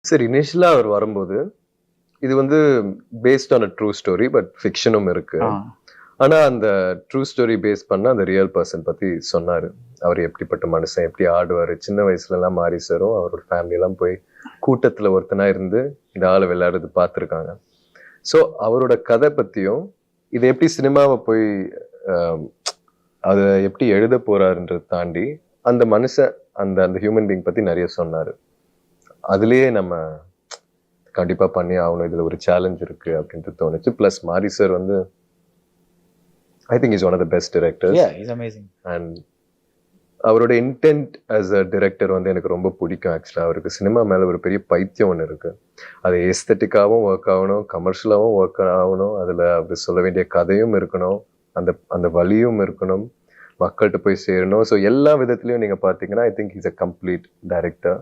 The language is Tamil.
சரி, இனிஷியலா அவர் வரும்போது, இது வந்து based on a true story. But ஃபிக்ஷனும் இருக்கு. ஆனா, அந்த ட்ரூ ஸ்டோரி பேஸ் பண்ண அந்த ரியல் பெர்சன் பத்தி சொன்னாரு. அவர் எப்படிப்பட்ட மனுஷன், எப்படி ஆடுவாரு. சின்ன வயசுலலாம் மாரி சாரும், அவரோட ஃபேமிலிலாம் போய் கூட்டத்துல ஒருத்தனா இருந்து, இந்த ஆள விளையாடுறது பார்த்துருக்காங்க. ஸோ, அவரோட கதை பத்தியும், இத எப்படி சினிமாவ போய் அ அத எப்படி எழுத போறாருன்றத தாண்டி, அந்த மனுஷன், அந்த அந்த ஹியூமன் பீயிங் பத்தி நெறைய சொன்னாரு. அதிலேயே நம்ம கண்டிப்பா பண்ணியே ஆகணும். இதுல ஒரு சேலஞ்ச் இருக்கு அப்படின்ட்டு தோணுச்சு. பிளஸ் மாரி சார் வந்து I think is one of the best directors. Yeah, he's amazing. And அவரோட இன்டென்ட் ஆஸ் அ டைரக்டர் வந்து எனக்கு ரொம்ப பிடிக்கும் ஆக்சுவலா. அவருக்கு சினிமா மேல ஒரு பெரிய பைத்தியம் ஒண்ணு இருக்கு. அது எஸ்தெட்டிக்காவும் ஒர்க் ஆகணும், கமர்ஷியலாவும் ஒர்க் ஆகணும். அதுல அவர் சொல்ல வேண்டிய கதையும் இருக்கணும். அந்த அந்த வலியும் இருக்கணும். மக்கள்கிட்ட போய் சேரணும். ஸோ எல்லா விதத்திலயும் நீங்க பாத்தீங்கன்னா ஐ think is a complete director.